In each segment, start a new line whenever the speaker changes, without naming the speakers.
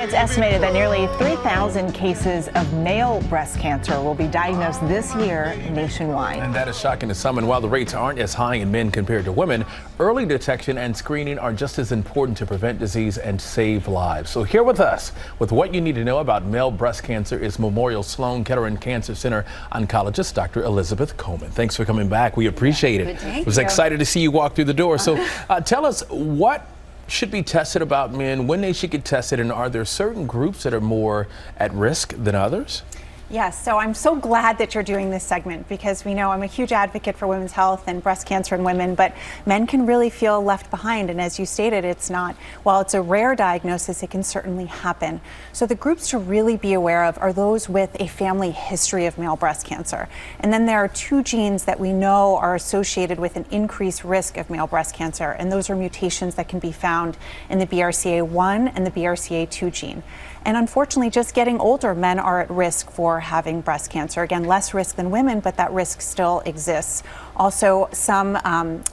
It's estimated that nearly 3,000 cases of male breast cancer will be diagnosed this year nationwide.
And that is shocking to some. And while the rates aren't as high in men compared to women, early detection and screening are just as important to prevent disease and save lives. So here with us with what you need to know about male breast cancer is Memorial Sloan Kettering Cancer Center oncologist Dr. Elizabeth Comen. Thanks for coming back. We appreciate it. I was excited to see you walk through the door. So tell us what should be tested about men, when they should get tested, and are there certain groups that are more at risk than others?
Yes, so I'm so glad that you're doing this segment because we know I'm a huge advocate for women's health and breast cancer in women, but men can really feel left behind. And as you stated, while it's a rare diagnosis, it can certainly happen. So the groups to really be aware of are those with a family history of male breast cancer. And then there are two genes that we know are associated with an increased risk of male breast cancer. And those are mutations that can be found in the BRCA1 and the BRCA2 gene. And unfortunately, just getting older, men are at risk for having breast cancer. Again, less risk than women, but that risk still exists. Also, some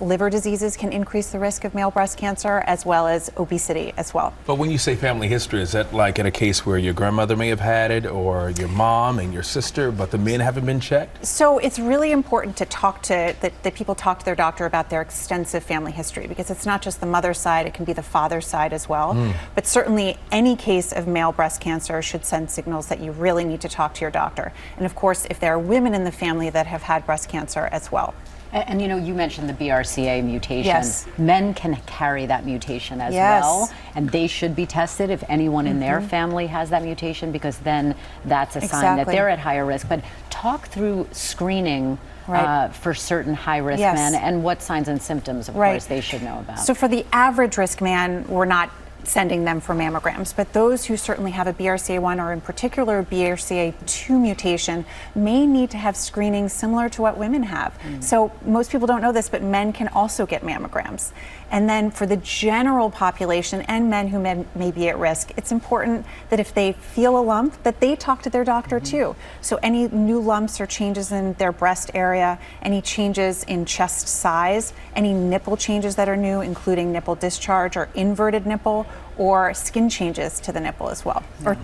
liver diseases can increase the risk of male breast cancer, as well as obesity as well.
But when you say family history, is that like in a case where your grandmother may have had it, or your mom and your sister, but the men haven't been checked?
So it's really important to that people talk to their doctor about their extensive family history, because it's not just the mother's side, it can be the father's side as well. But certainly any case of male breast cancer should send signals that you really need to talk to your doctor. And of course, if there are women in the family that have had breast cancer as well.
And you know, you mentioned the BRCA mutation.
Yes.
Men can carry that mutation as well, and they should be tested if anyone in their family has that mutation, because then that's a sign that they're at higher risk. But talk through screening for certain high-risk men and what signs and symptoms, of course, they should know about.
So for the average risk man, we're not sending them for mammograms, but those who certainly have a BRCA1 or in particular BRCA2 mutation may need to have screening similar to what women have. So most people don't know this, but men can also get mammograms. And then for the general population and men who may be at risk, it's important that if they feel a lump, that they talk to their doctor too. So any new lumps or changes in their breast area, any changes in chest size, any nipple changes that are new, including nipple discharge or inverted nipple, or skin changes to the nipple as well,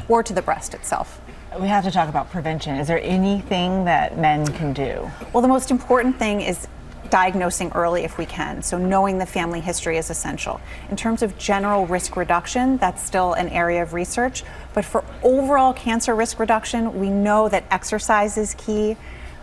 or to the breast itself.
We have to talk about prevention. Is there anything that men can do?
Well, the most important thing is diagnosing early if we can. So knowing the family history is essential. In terms of general risk reduction, that's still an area of research. But for overall cancer risk reduction, we know that exercise is key.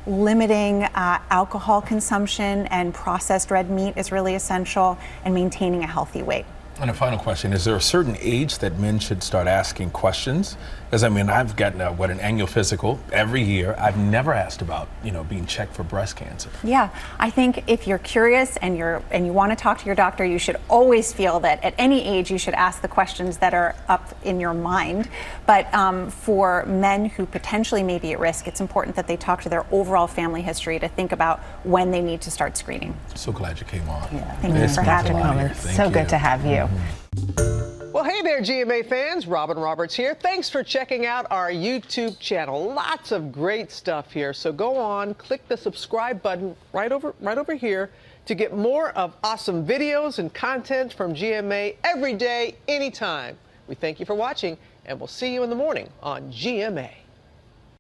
Limiting alcohol consumption and processed red meat is really essential, and maintaining a healthy weight.
And a final question, is there a certain age that men should start asking questions? Because I mean, I've gotten an annual physical every year. I've never asked about, being checked for breast cancer.
Yeah, I think if you're curious and you want to talk to your doctor, you should always feel that at any age you should ask the questions that are up in your mind. But for men who potentially may be at risk, it's important that they talk to their overall family history to think about when they need to start screening.
So glad you came on.
Yeah.
Thank you for having me.
So good to have you.
Well, hey there, GMA fans. Robin Roberts here. Thanks for checking out our YouTube channel. Lots of great stuff here. So go on, click the subscribe button right over here to get more of awesome videos and content from GMA every day, anytime. We thank you for watching, and we'll see you in the morning on GMA.